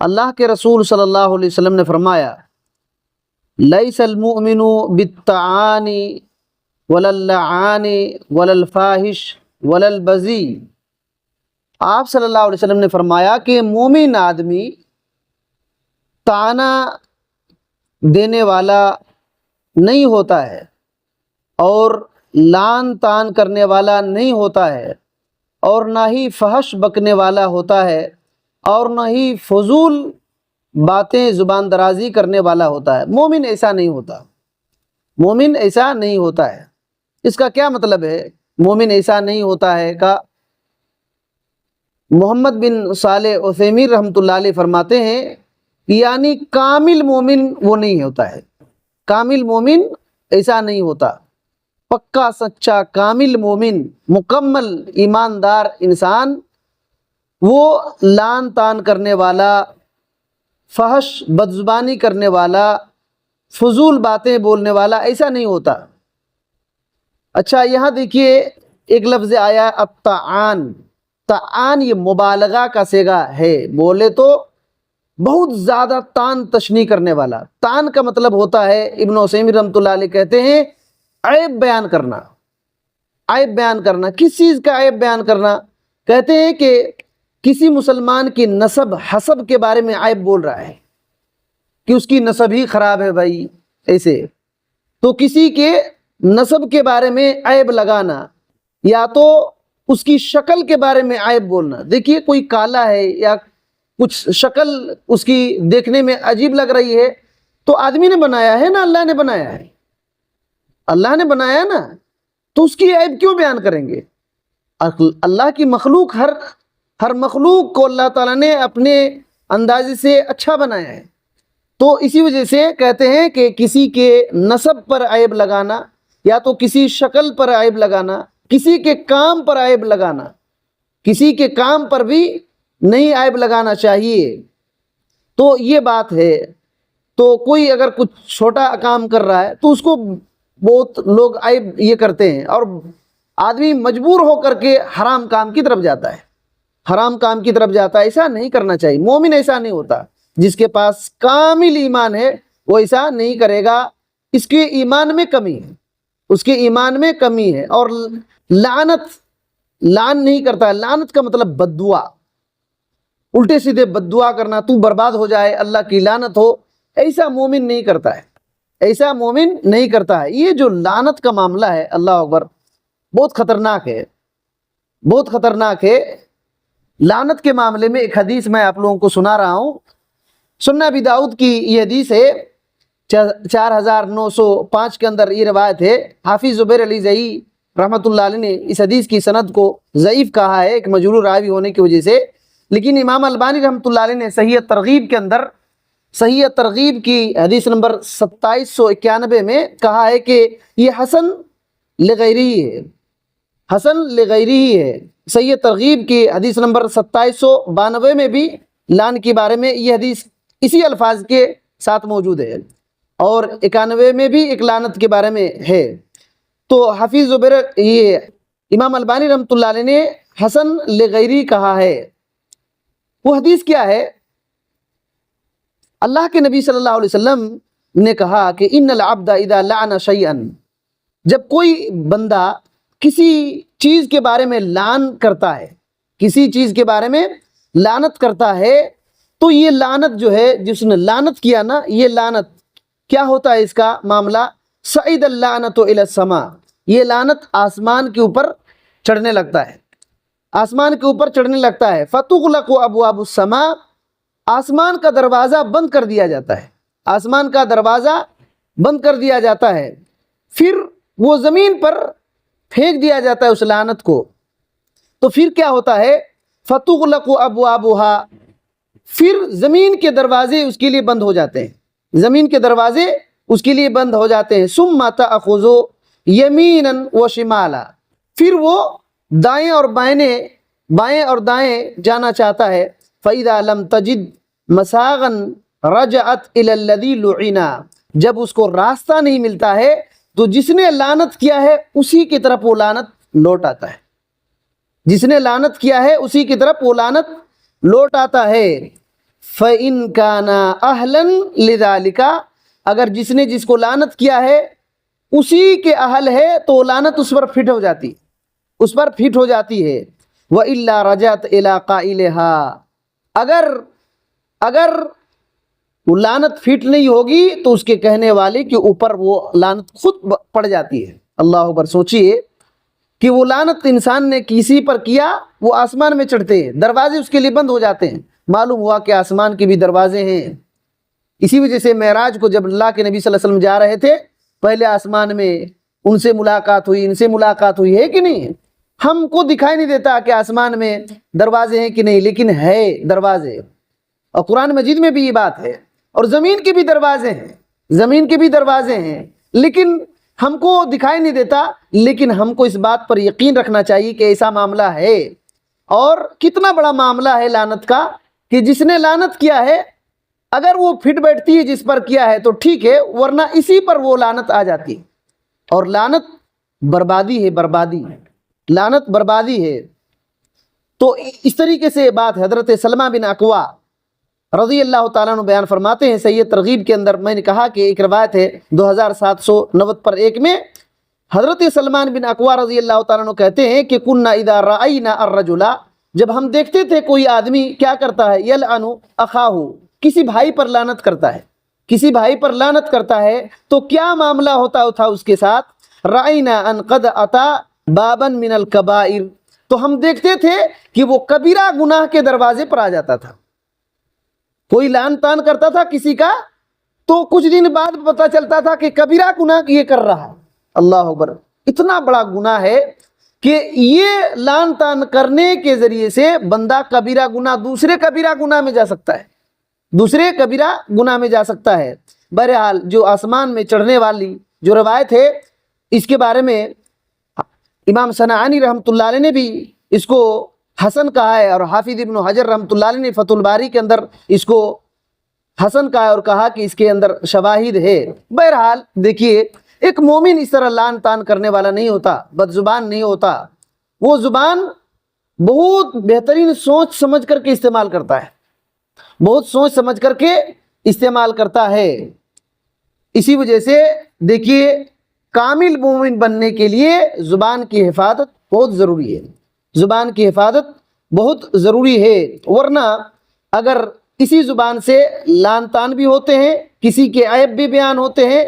اللہ کے رسول صلی اللہ علیہ وسلم نے فرمایا لیس المؤمن بالطعان ولا اللعان ولا الفاحش ولا البذی۔ آپ صلی اللہ علیہ وسلم نے فرمایا کہ مومن آدمی طعنہ دینے والا نہیں ہوتا ہے اور لعن طعن کرنے والا نہیں ہوتا ہے، اور نہ ہی فحش بکنے والا ہوتا ہے، اور نہ ہی فضول باتیں زبان درازی کرنے والا ہوتا ہے۔ مومن ایسا نہیں ہوتا، مومن ایسا نہیں ہوتا ہے۔ اس کا کیا مطلب ہے مومن ایسا نہیں ہوتا ہے کا؟ محمد بن صالح عثیمین رحمۃ اللہ علیہ فرماتے ہیں یعنی کامل مومن وہ نہیں ہوتا ہے، کامل مومن ایسا نہیں ہوتا۔ پکا سچا کامل مومن مکمل ایماندار انسان وہ لعن طعن کرنے والا، فحش بدزبانی کرنے والا، فضول باتیں بولنے والا ایسا نہیں ہوتا۔ اچھا یہاں دیکھیے ایک لفظ آیا الطعان۔ طعان یہ مبالغہ کا صیغہ ہے، بولے تو بہت زیادہ طعن تشنیع کرنے والا۔ طعن کا مطلب ہوتا ہے، ابن عثیمین رحمۃ اللہ علیہ کہتے ہیں عیب بیان کرنا، عیب بیان کرنا۔ کس چیز کا عیب بیان کرنا؟ کہتے ہیں کہ کسی مسلمان کی نسب حسب کے بارے میں عیب بول رہا ہے کہ اس کی نسب ہی خراب ہے بھائی، ایسے تو کسی کے نسب کے بارے میں عیب لگانا، یا تو اس کی شکل کے بارے میں عیب بولنا۔ دیکھیے کوئی کالا ہے یا کچھ شکل اس کی دیکھنے میں عجیب لگ رہی ہے تو آدمی نے بنایا ہے نا، اللہ نے بنایا ہے، اللہ نے بنایا نا، تو اس کی عیب کیوں بیان کریں گے؟ اللہ کی مخلوق ہر مخلوق کو اللہ تعالیٰ نے اپنے اندازے سے اچھا بنایا ہے، تو اسی وجہ سے کہتے ہیں کہ کسی کے نسب پر عیب لگانا، یا تو کسی شکل پر عیب لگانا، کسی کے کام پر عیب لگانا، کسی کے کام پر بھی نہیں عیب لگانا چاہیے۔ تو یہ بات ہے۔ تو کوئی اگر کچھ چھوٹا کام کر رہا ہے تو اس کو بہت لوگ عیب یہ کرتے ہیں، اور آدمی مجبور ہو کر کے حرام کام کی طرف جاتا ہے، حرام کام کی طرف جاتا ہے۔ ایسا نہیں کرنا چاہیے، مومن ایسا نہیں ہوتا۔ جس کے پاس کامل ایمان ہے وہ ایسا نہیں کرے گا، اس کے ایمان میں کمی ہے، اس کے ایمان میں کمی ہے۔ اور لعن نہیں کرتا ہے۔ لعنت کا مطلب بد دعا، الٹے سیدھے بد دعا کرنا، تو برباد ہو جائے، اللہ کی لعنت ہو، ایسا مومن نہیں کرتا ہے، ایسا مومن نہیں کرتا ہے۔ یہ جو لعنت کا معاملہ ہے، اللہ اکبر، بہت خطرناک ہے، بہت خطرناک ہے۔ لعنت کے معاملے میں ایک حدیث میں آپ لوگوں کو سنا رہا ہوں۔ سنن ابی داؤد کی یہ حدیث ہے، 4905 کے اندر یہ روایت ہے۔ حافظ زبیر علی زئی رحمۃ اللہ علیہ نے اس حدیث کی سند کو ضعیف کہا ہے، ایک مجہول راوی ہونے کی وجہ سے، لیکن امام البانی رحمۃ اللہ علیہ نے صحیح ترغیب کے اندر، صحیح ترغیب کی حدیث نمبر 2791 میں کہا ہے کہ یہ حسن لغیری ہے، حسن لغیری ہے۔ صحیح ترغیب کی حدیث نمبر 2792 میں بھی لعن کے بارے میں یہ حدیث اسی الفاظ کے ساتھ موجود ہے، اور 91 میں بھی ایک لعنت کے بارے میں ہے۔ تو حافظ زبیر، یہ امام البانی رحمۃ اللہ علیہ نے حسن لغیری کہا ہے۔ وہ حدیث کیا ہے؟ اللہ کے نبی صلی اللہ علیہ وسلم نے کہا کہ ان العبد اذا لعن شیئا، جب کوئی بندہ کسی چیز کے بارے میں لعن کرتا ہے، کسی چیز کے بارے میں لعنت کرتا ہے، تو یہ لعنت جو ہے، جس نے لعنت کیا نا، یہ لعنت کیا ہوتا ہے؟ اس کا معاملہ صعید اللعنت الی السماء، یہ لعنت آسمان کے اوپر چڑھنے لگتا ہے، آسمان کے اوپر چڑھنے لگتا ہے۔ فتغلق ابواب السماء، آسمان کا دروازہ بند کر دیا جاتا ہے، آسمان کا دروازہ بند کر دیا جاتا ہے، پھر وہ زمین پر پھینک دیا جاتا ہے اس لعنت کو۔ تو پھر کیا ہوتا ہے؟ فتغلق ابوابها، پھر زمین کے دروازے اس کے لیے بند ہو جاتے ہیں، زمین کے دروازے اس کے لیے بند ہو جاتے ہیں۔ ثم تأخذ یمینا وشمالا، پھر وہ دائیں اور بائیں اور دائیں جانا چاہتا ہے۔ فإذا لم تجد مساغا رجعت إلى الذي لعن، جب اس کو راستہ نہیں ملتا ہے تو جس نے لعنت کیا ہے اسی کی طرف وہ لعنت لوٹ آتا ہے، جس نے لعنت کیا ہے اسی کی طرف وہ لعنت لوٹ آتا ہے۔ فَإِن كَانَ أَهْلًا لِذَلِكَ، اگر جس نے جس کو لعنت کیا ہے اسی کے اہل ہے تو لعنت اس پر فٹ ہو جاتی، اس پر فٹ ہو جاتی ہے۔ وَإِلَّا رَجَعَتْ إِلَىٰ قَائِلِهَا، اگر وہ لعنت فٹ نہیں ہوگی تو اس کے کہنے والے کے اوپر وہ لعنت خود پڑ جاتی ہے۔ اللہ اکبر، سوچئے کہ وہ لعنت انسان نے کسی پر کیا، وہ آسمان میں چڑھتے ہیں، دروازے اس کے لیے بند ہو جاتے ہیں، معلوم ہوا کہ آسمان کے بھی دروازے ہیں۔ اسی وجہ سے معراج کو جب اللہ کے نبی صلی اللہ علیہ وسلم جا رہے تھے، پہلے آسمان میں ان سے ملاقات ہوئی، ان سے ملاقات ہوئی، ہے کہ نہیں؟ ہم کو دکھائی نہیں دیتا کہ آسمان میں دروازے ہیں کہ نہیں، لیکن ہے دروازے، اور قرآن مجید میں بھی یہ بات ہے، اور زمین کے بھی دروازے ہیں، زمین کے بھی دروازے ہیں، لیکن ہم کو دکھائی نہیں دیتا۔ لیکن ہم کو اس بات پر یقین رکھنا چاہیے کہ ایسا معاملہ ہے، اور کتنا بڑا معاملہ ہے لعنت کا، کہ جس نے لعنت کیا ہے اگر وہ پھٹ بیٹھتی ہے جس پر کیا ہے تو ٹھیک ہے، ورنہ اسی پر وہ لعنت آ جاتی ہے، اور لعنت بربادی ہے، بربادی، لعنت بربادی ہے۔ تو اس طریقے سے بات حضرت سلمہ بن اکوع رضی اللہ تعالیٰ عنہ بیان فرماتے ہیں صحیح ترغیب کے اندر، میں نے کہا کہ ایک روایت ہے 2790 میں، حضرت سلمان بن اکوع رضی اللہ تعالیٰ عنہ کہتے ہیں کہ کننا اذا رأینا الرجل، جب ہم دیکھتے تھے کوئی آدمی کیا کرتا ہے، یلعن اخاہ، کسی بھائی پر لعنت کرتا ہے، کسی بھائی پر لعنت کرتا ہے، تو کیا معاملہ ہوتا تھا اس کے ساتھ، رأینا ان قد اتا بابا من الکبائر، تو ہم دیکھتے تھے کہ وہ کبیرہ گناہ کے دروازے پر آ جاتا تھا۔ کوئی لعن تان کرتا تھا کسی کا، تو کچھ دن بعد پتہ چلتا تھا کہ کبیرہ گناہ یہ کر رہا ہے۔ اللہ اکبر، اتنا بڑا گناہ ہے کہ یہ لعن تان کرنے کے ذریعے سے بندہ کبیرہ گناہ، دوسرے کبیرہ گناہ میں جا سکتا ہے، دوسرے کبیرہ گناہ میں جا سکتا ہے۔ بہرحال جو آسمان میں چڑھنے والی جو روایت ہے، اس کے بارے میں امام صنعانی رحمۃ اللہ علیہ نے بھی اس کو حسن کہا ہے، اور حافظ ابن حجر رحمۃ اللہ علیہ نے فتح الباری کے اندر اس کو حسن کہا ہے، اور کہا کہ اس کے اندر شواہد ہے۔ بہرحال دیکھیے، ایک مومن اس طرح لعن تان کرنے والا نہیں ہوتا، بد زبان نہیں ہوتا، وہ زبان بہت بہترین سوچ سمجھ کر کے استعمال کرتا ہے، بہت سوچ سمجھ کر کے استعمال کرتا ہے۔ اسی وجہ سے دیکھیے، کامل مومن بننے کے لیے زبان کی حفاظت بہت ضروری ہے، زبان کی حفاظت بہت ضروری ہے، ورنہ اگر اسی زبان سے لعن تان بھی ہوتے ہیں، کسی کے عیب بھی بیان ہوتے ہیں،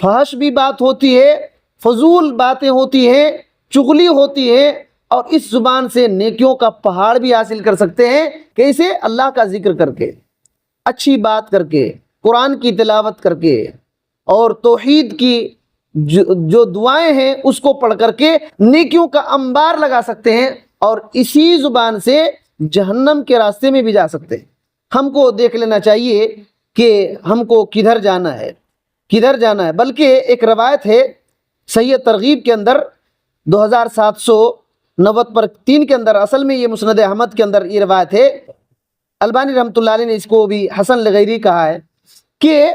فحش بھی بات ہوتی ہے، فضول باتیں ہوتی ہیں، چغلی ہوتی ہے، اور اس زبان سے نیکیوں کا پہاڑ بھی حاصل کر سکتے ہیں۔ کیسے؟ اللہ کا ذکر کر کے، اچھی بات کر کے، قرآن کی تلاوت کر کے، اور توحید کی جو دعائیں ہیں اس کو پڑھ کر کے نیکیوں کا انبار لگا سکتے ہیں، اور اسی زبان سے جہنم کے راستے میں بھی جا سکتے ہیں۔ ہم کو دیکھ لینا چاہیے کہ ہم کو کدھر جانا ہے، کدھر جانا ہے۔ بلکہ ایک روایت ہے صحیح ترغیب کے اندر 2790 کے اندر، اصل میں یہ مسند احمد کے اندر یہ روایت ہے، البانی رحمۃ اللہ علیہ نے اس کو بھی حسن لغیری کہا ہے، کہ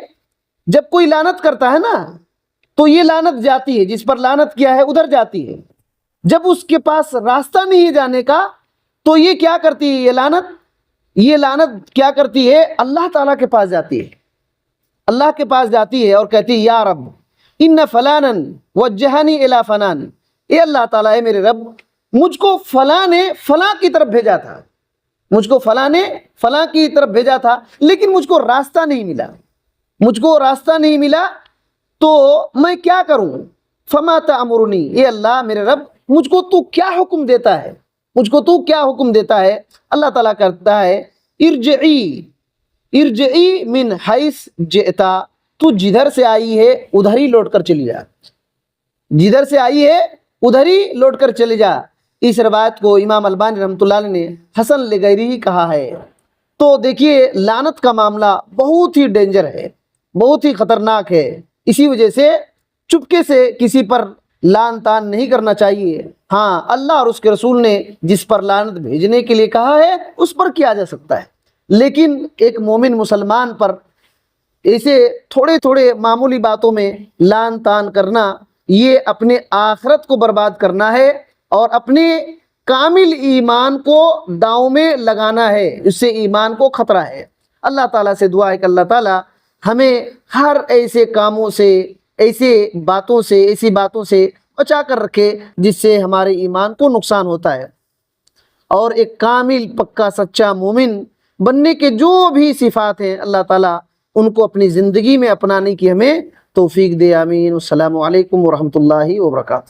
جب کوئی لعنت کرتا ہے نا تو یہ لعنت جاتی ہے، جس پر لعنت کیا ہے ادھر جاتی ہے، جب اس کے پاس راستہ نہیں ہے جانے کا تو یہ کیا کرتی ہے، یہ لعنت کیا کرتی ہے، اللہ تعالیٰ کے پاس جاتی ہے، اللہ کے پاس جاتی ہے، اور کہتی ہے یا رب ان فلانا وجہنی الی فلان، اے اللہ تعالیٰ، اے میرے رب، مجھ کو فلاں نے فلاں کی طرف بھیجا تھا، مجھ کو فلاں نے فلاں کی طرف بھیجا تھا، لیکن مجھ کو راستہ نہیں ملا، مجھ کو راستہ نہیں ملا، تو میں کیا کروں؟ فما تأمرنی، اے اللہ میرے رب، مجھ کو تو کیا حکم دیتا ہے، مجھ کو تو کیا حکم دیتا ہے؟ اللہ تعالیٰ کرتا ہے ارجعی من حیث جئتا، تو جدھر سے آئی ہے ادھر ہی لوٹ کر چلی جا، جدھر سے آئی ہے ادھر ہی لوٹ کر چلی جا۔ اس روایت کو امام البانی رحمۃ اللہ علیہ نے حسن لغیری کہا ہے۔ تو دیکھیے، لعنت کا معاملہ بہت ہی ڈینجر ہے، بہت ہی خطرناک ہے، اسی وجہ سے چپکے سے کسی پر لعن تان نہیں کرنا چاہیے۔ ہاں، اللہ اور اس کے رسول نے جس پر لعنت بھیجنے کے لیے کہا ہے اس پر کیا جا سکتا ہے، لیکن ایک مومن مسلمان پر ایسے تھوڑے تھوڑے معمولی باتوں میں لعن تان کرنا، یہ اپنے آخرت کو برباد کرنا ہے، اور اپنے کامل ایمان کو داؤں میں لگانا ہے، اس سے ایمان کو خطرہ ہے۔ اللہ تعالیٰ سے دعا ہے کہ اللہ تعالیٰ ہمیں ہر ایسے کاموں سے، ایسے باتوں سے، ایسی باتوں سے بچا کر رکھے جس سے ہمارے ایمان کو نقصان ہوتا ہے، اور ایک کامل پکا سچا مومن بننے کے جو بھی صفات ہیں اللہ تعالیٰ ان کو اپنی زندگی میں اپنانے کی ہمیں توفیق دے، آمین۔ السلام علیکم ورحمۃ اللہ وبرکاتہ۔